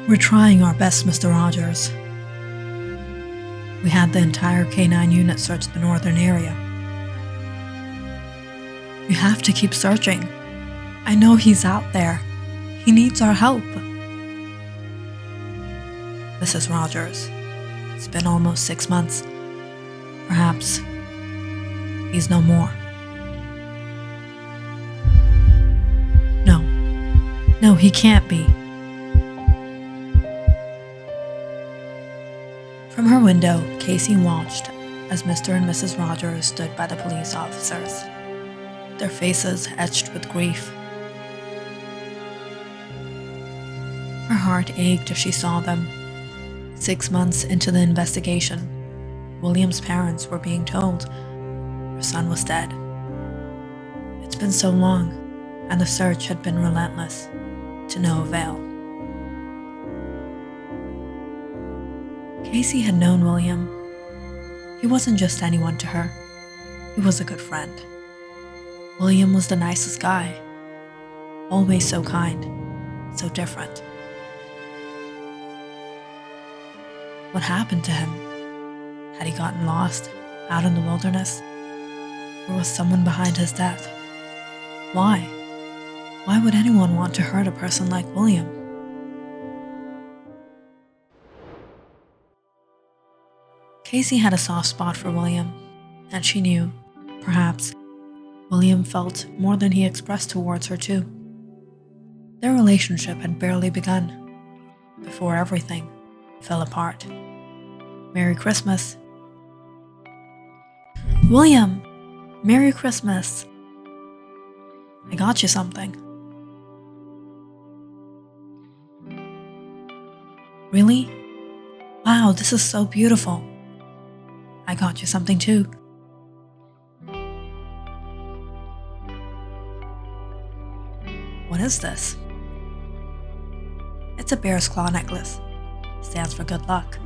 "We're trying our best, Mr. Rogers. We had the entire K-9 unit search the northern area. You have to keep searching. I know he's out there. He needs our help." "Mrs. Rogers, it's been almost 6 months. Perhaps he's no more." No, he can't be." From her window, Casey watched as Mr. and Mrs. Rogers stood by the police officers, their faces etched with grief. Her heart ached as she saw them. 6 months into the investigation, William's parents were being told their son was dead. It's been so long, and the search had been relentless, to no avail. Casey had known William. He wasn't just anyone to her. He was a good friend. William was the nicest guy. Always so kind, so different. What happened to him? Had he gotten lost out in the wilderness? Or was someone behind his death? Why? Why would anyone want to hurt a person like William? Casey had a soft spot for William, and she knew, perhaps, William felt more than he expressed towards her too. Their relationship had barely begun, before everything fell apart. "Merry Christmas." "William, Merry Christmas. I got you something." "Really? Wow, this is so beautiful. I got you something too." "What is this?" "It's a bear's claw necklace. Stands for good luck."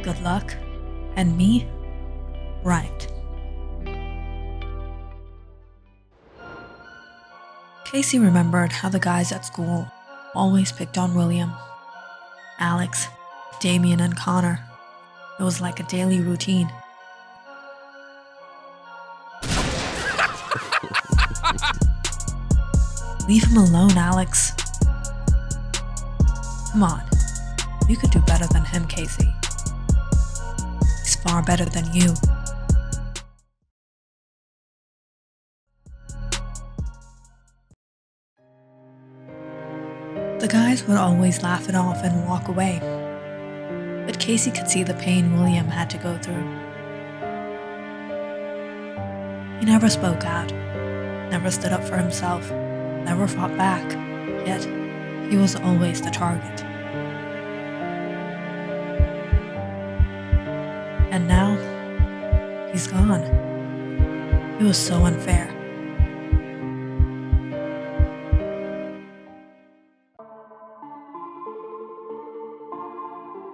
"Good luck? And me?" "Right." Casey remembered how the guys at school always picked on William. Alex, Damien, and Connor. It was like a daily routine. "Leave him alone, Alex." "Come on, you could do better than him, Casey. He's far better than you." The guys would always laugh it off and walk away, but Casey could see the pain William had to go through. He never spoke out, never stood up for himself, never fought back, yet he was always the target. And now, he's gone. It was so unfair.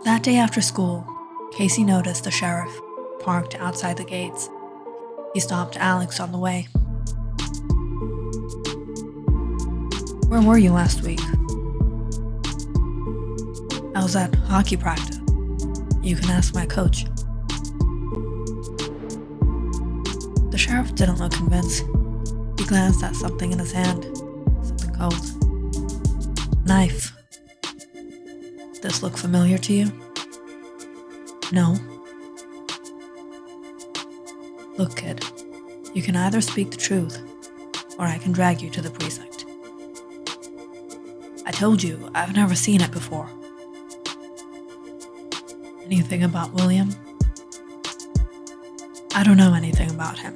That day after school, Casey noticed the sheriff parked outside the gates. He stopped Alex on the way. "Where were you last week?" "I was at hockey practice. You can ask my coach." The sheriff didn't look convinced. He glanced at something in his hand, something cold. "Knife. This look familiar to you?" "No." "Look, kid, you can either speak the truth, or I can drag you to the precinct." "I told you, I've never seen it before." "Anything about William?" "I don't know anything about him.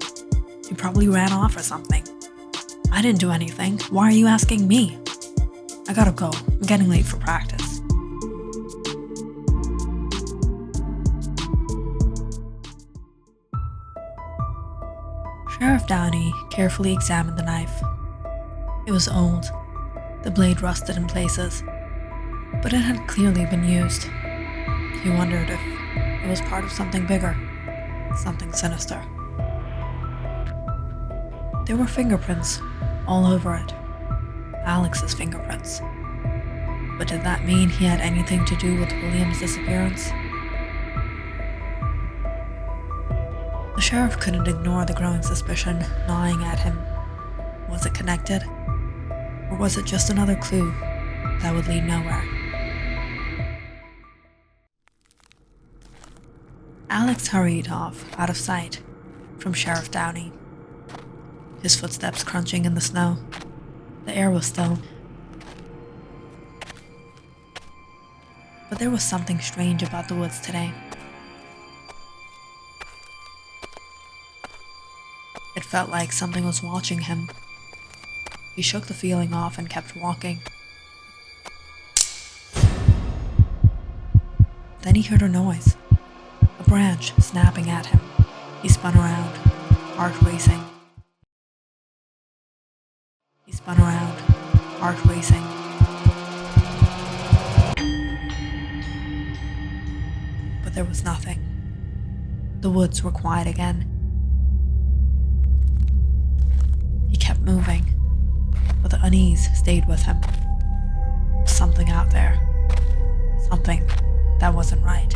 He probably ran off or something. I didn't do anything. Why are you asking me? I gotta go. I'm getting late for practice." Sheriff Downey carefully examined the knife. It was old. The blade rusted in places, but it had clearly been used. He wondered if it was part of something bigger, something sinister. There were fingerprints all over it. Alex's fingerprints. But did that mean he had anything to do with William's disappearance? The sheriff couldn't ignore the growing suspicion gnawing at him. Was it connected? Or was it just another clue that would lead nowhere? Alex hurried off, out of sight, from Sheriff Downey. His footsteps crunching in the snow. The air was still. But there was something strange about the woods today. It felt like something was watching him. He shook the feeling off and kept walking. Then he heard a noise. A branch snapping at him. He spun around, heart racing. He spun around, heart racing. But there was nothing. The woods were quiet again. He kept moving, but the unease stayed with him. There was something out there. Something that wasn't right.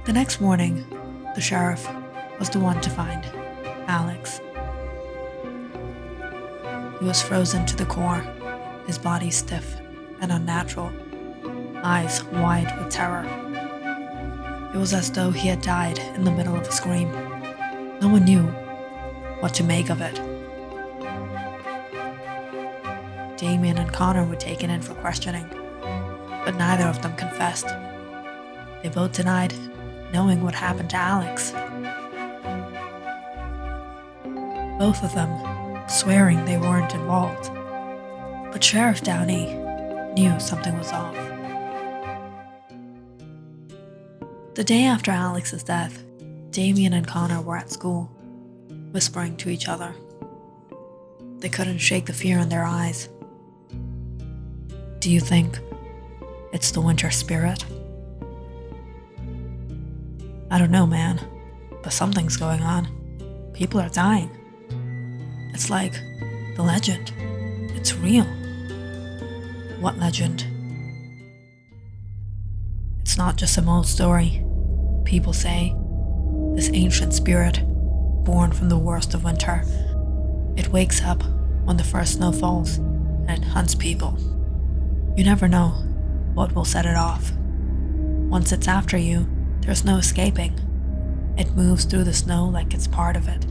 The next morning, the sheriff was the one to find Alex. He was frozen to the core, his body stiff and unnatural, eyes wide with terror. It was as though he had died in the middle of a scream. No one knew what to make of it. Damien and Connor were taken in for questioning, but neither of them confessed. They both denied knowing what happened to Alex. Both of them swearing they weren't involved. But Sheriff Downey knew something was off. The day after Alex's death, Damien and Connor were at school, whispering to each other. They couldn't shake the fear in their eyes. Do you think it's the winter spirit? I don't know, man, but something's going on. People are dying. It's like the legend. It's real. What legend? It's not just some old story. People say this ancient spirit, born from the worst of winter, it wakes up when the first snow falls and it hunts people. You never know what will set it off. Once it's after you, there's no escaping. It moves through the snow like it's part of it.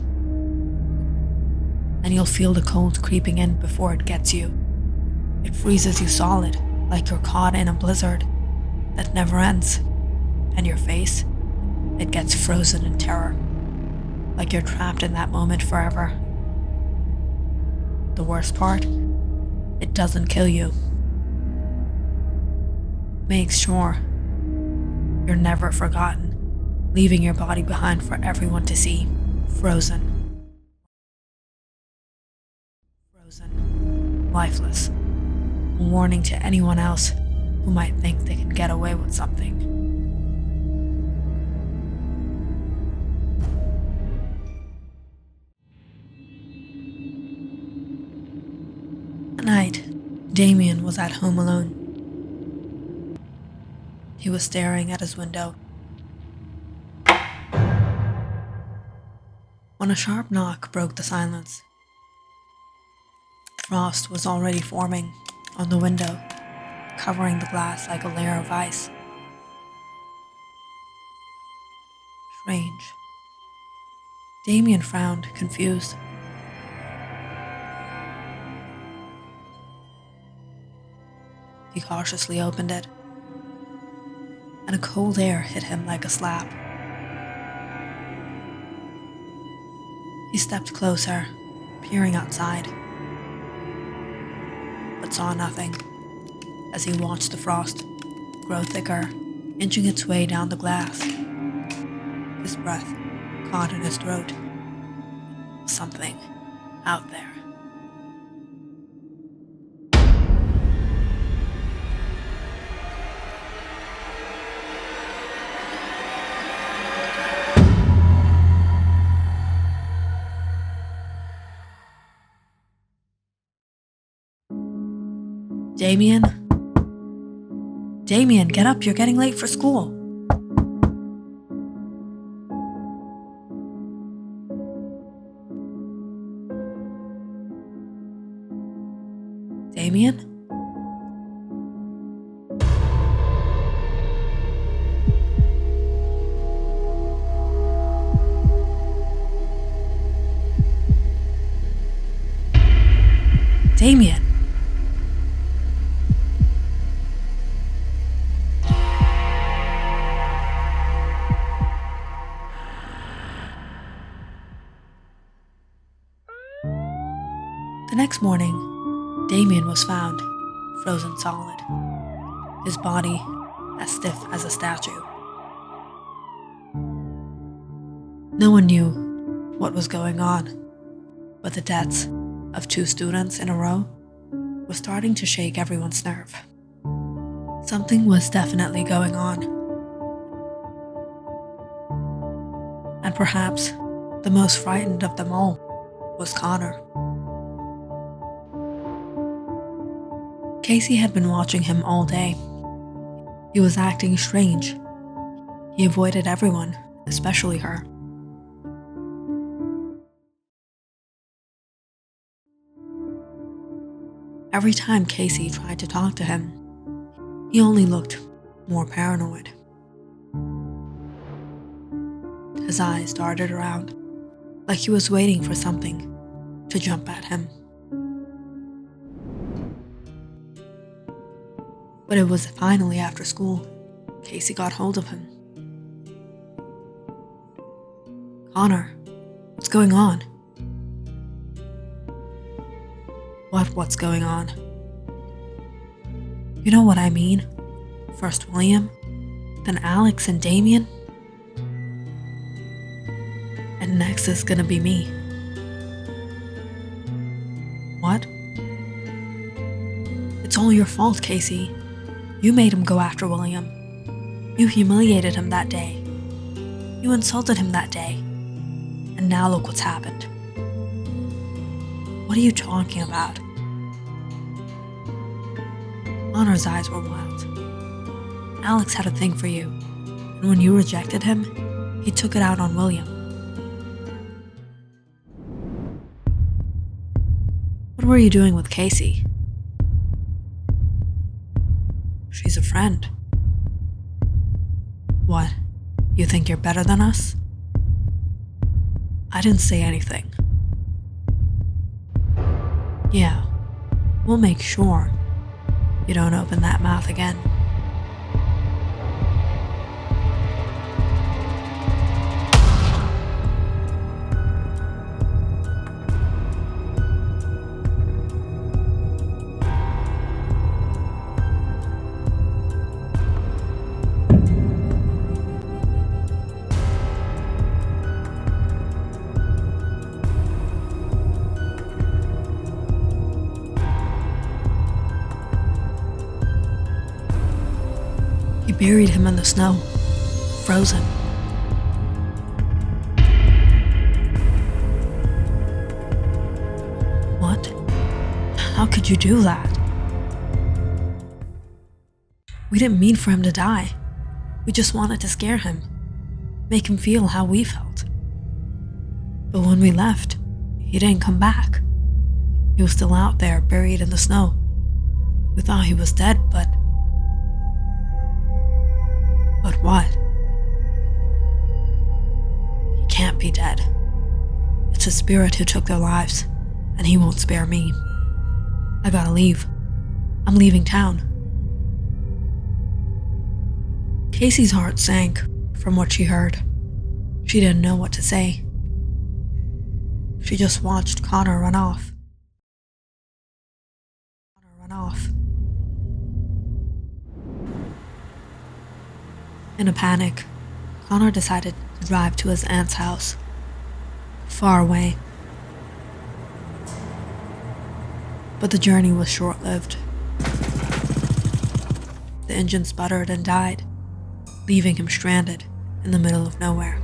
And you'll feel the cold creeping in before it gets you. It freezes you solid, like you're caught in a blizzard that never ends. And your face, it gets frozen in terror, like you're trapped in that moment forever. The worst part, it doesn't kill you. Makes sure you're never forgotten, leaving your body behind for everyone to see, frozen. Frozen. Lifeless. A warning to anyone else who might think they can get away with something. At night, Damien was at home alone. He was staring at his window when a sharp knock broke the silence. Frost was already forming on the window, covering the glass like a layer of ice. Strange. Damien frowned, confused. He cautiously opened it, and a cold air hit him like a slap. He stepped closer, peering outside. but saw nothing as he watched the frost grow thicker, inching its way down the glass. His breath caught in his throat. Something out there. Damien? Damien, get up, you're getting late for school. Damien? Damien? The next morning, Damien was found, frozen solid, his body as stiff as a statue. No one knew what was going on, but the deaths of 2 students in a row was starting to shake everyone's nerve. Something was definitely going on. And perhaps the most frightened of them all was Connor. Casey had been watching him all day. He was acting strange. He avoided everyone, especially her. Every time Casey tried to talk to him, he only looked more paranoid. His eyes darted around, like he was waiting for something to jump at him. But it was finally after school, Casey got hold of him. Connor, what's going on? What's going on? You know what I mean? First William, then Alex and Damien, and next is gonna be me. What? It's all your fault, Casey. You made him go after William. You humiliated him that day. You insulted him that day. And now look what's happened. What are you talking about? Connor's eyes were wild. Alex had a thing for you, and when you rejected him, he took it out on William. What were you doing with Casey? She's a friend. What? You think you're better than us? I didn't say anything. Yeah, we'll make sure you don't open that mouth again. He buried him in the snow, frozen. What? How could you do that? We didn't mean for him to die. We just wanted to scare him, make him feel how we felt. But when we left, he didn't come back. He was still out there, buried in the snow. We thought he was dead, but what? He can't be dead. It's a spirit who took their lives, and he won't spare me. I gotta leave. I'm leaving town. Casey's heart sank from what she heard. She didn't know what to say. She just watched Connor run off. off. In a panic, Connor decided to drive to his aunt's house, far away. But the journey was short-lived. The engine sputtered and died, leaving him stranded in the middle of nowhere.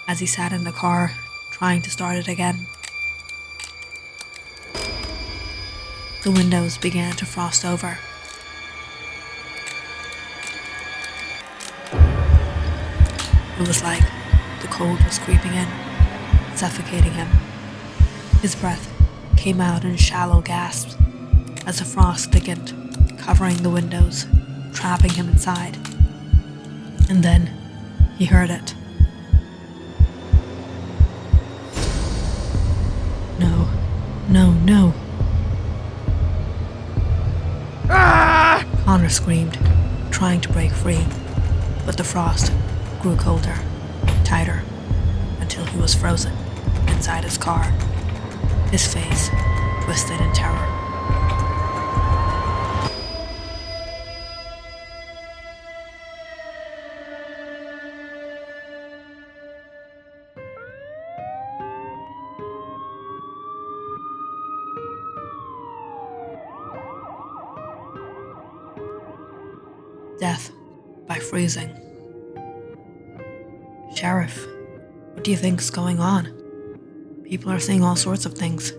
As he sat in the car, trying to start it again, the windows began to frost over. It was like the cold was creeping in, suffocating him. His breath came out in shallow gasps as the frost thickened, covering the windows, trapping him inside. And then he heard it. No, no, no. Ah! Connor screamed, trying to break free, but the frost grew colder, tighter, until he was frozen inside his car, his face twisted in terror. Death by freezing. Sheriff, what do you think's going on? People are saying all sorts of things,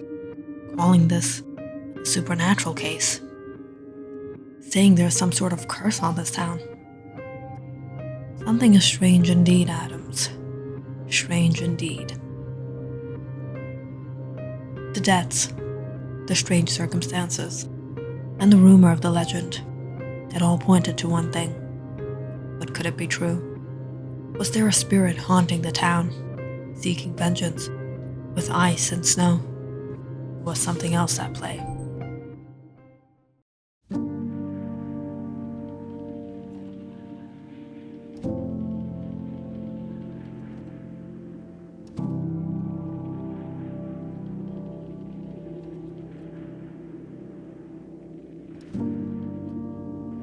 calling this a supernatural case, saying there's some sort of curse on this town. Something is strange indeed, Adams. Strange indeed. The deaths, the strange circumstances, and the rumor of the legend, it all pointed to one thing. But could it be true? Was there a spirit haunting the town, seeking vengeance, with ice and snow? Or was something else at play?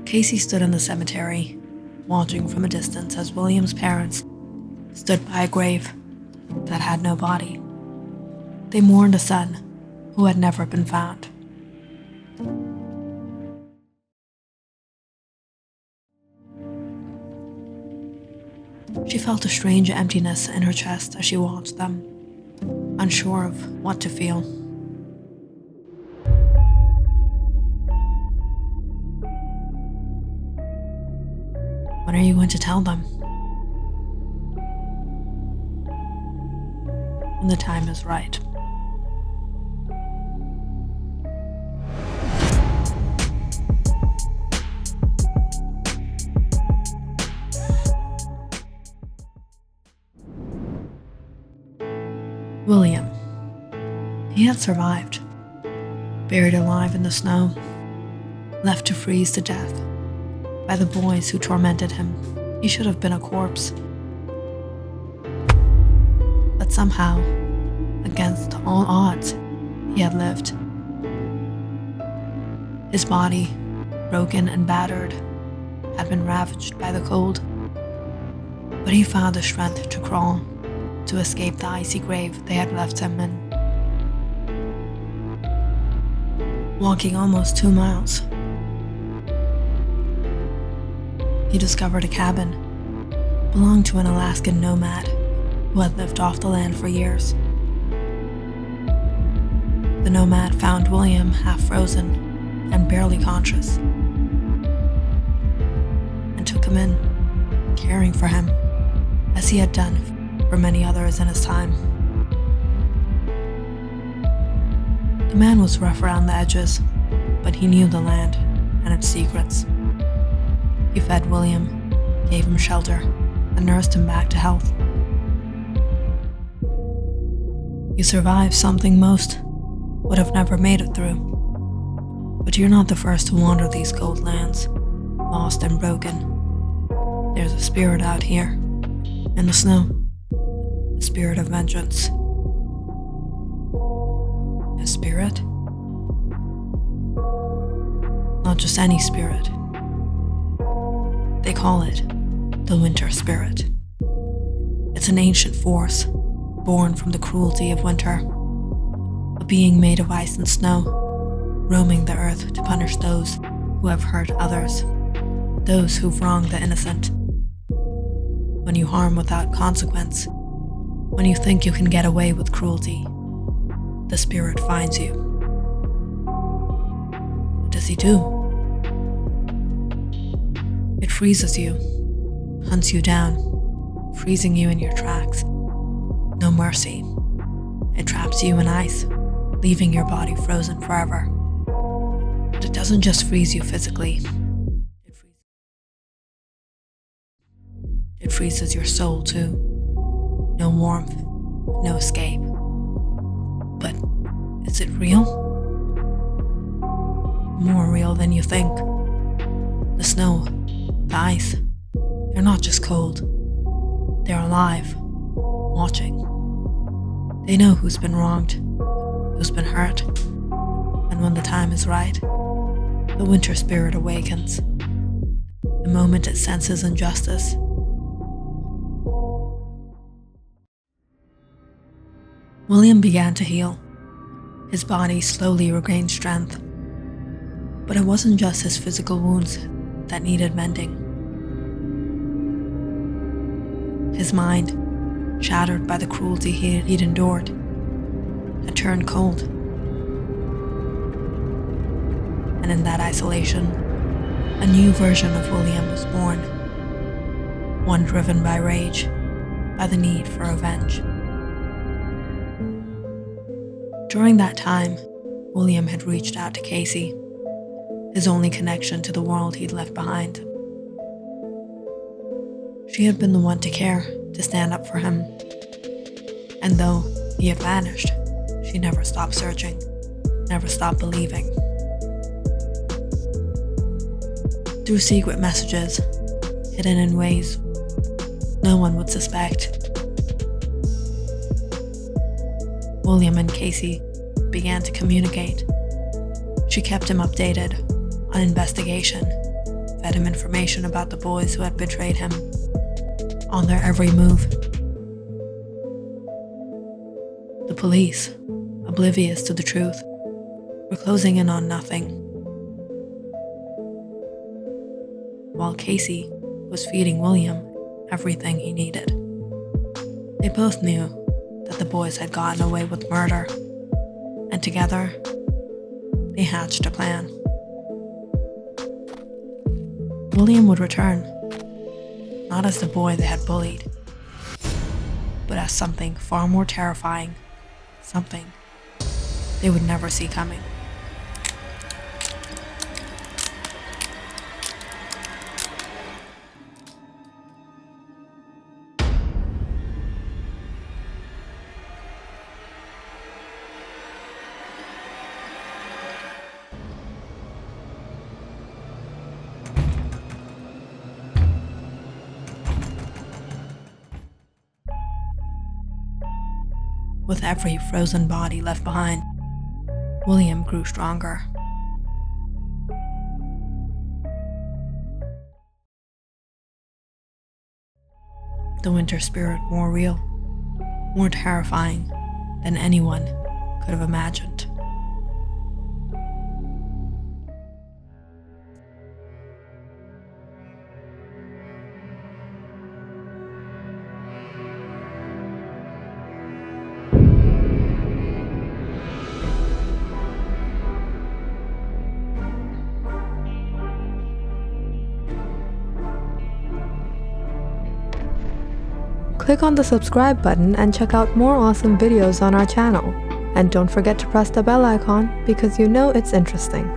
Casey stood in the cemetery, watching from a distance as William's parents stood by a grave that had no body. They mourned a son who had never been found. She felt a strange emptiness in her chest as she watched them, unsure of what to feel. When are you going to tell them? When the time is right. William. He had survived, buried alive in the snow, left to freeze to death by the boys who tormented him. He should have been a corpse. But somehow, against all odds, he had lived. His body, broken and battered, had been ravaged by the cold. But he found the strength to crawl, to escape the icy grave they had left him in. Walking almost 2 miles, he discovered a cabin belonged to an Alaskan nomad who had lived off the land for years. The nomad found William half frozen and barely conscious, and took him in, caring for him as he had done for many others in his time. The man was rough around the edges, but he knew the land and its secrets. He fed William, gave him shelter, and nursed him back to health. You survived something most would have never made it through. But you're not the first to wander these cold lands, lost and broken. There's a spirit out here, in the snow. A spirit of vengeance. A spirit? Not just any spirit. They call it the winter spirit. It's an ancient force, born from the cruelty of winter. A being made of ice and snow, roaming the earth to punish those who have hurt others, those who've wronged the innocent. When you harm without consequence, when you think you can get away with cruelty, the spirit finds you. What does he do? It freezes you, hunts you down, freezing you in your tracks. No mercy. It traps you in ice, leaving your body frozen forever. But it doesn't just freeze you physically. It freezes your soul too. No warmth, no escape. But is it real? More real than you think. The snow, the ice, they're not just cold. They're alive, watching. They know who's been wronged, who's been hurt, and when the time is right, the winter spirit awakens. The moment it senses injustice. William began to heal. His body slowly regained strength. But it wasn't just his physical wounds that needed mending. His mind, shattered by the cruelty he'd endured, had turned cold. And in that isolation, a new version of William was born. One driven by rage, by the need for revenge. During that time, William had reached out to Casey, his only connection to the world he'd left behind. She had been the one to care, to stand up for him. And though he had vanished, she never stopped searching, never stopped believing. Through secret messages, hidden in ways no one would suspect, William and Casey began to communicate. She kept him updated on investigation, fed him information about the boys who had betrayed him, on their every move. The police, oblivious to the truth, were closing in on nothing, while Casey was feeding William everything he needed. They both knew that the boys had gotten away with murder, and together, they hatched a plan. William would return, not as the boy they had bullied, but as something far more terrifying, something they would never see coming. With every frozen body left behind, William grew stronger. The winter spirit more real, more terrifying than anyone could have imagined. Click on the subscribe button and check out more awesome videos on our channel. And don't forget to press the bell icon because you know it's interesting.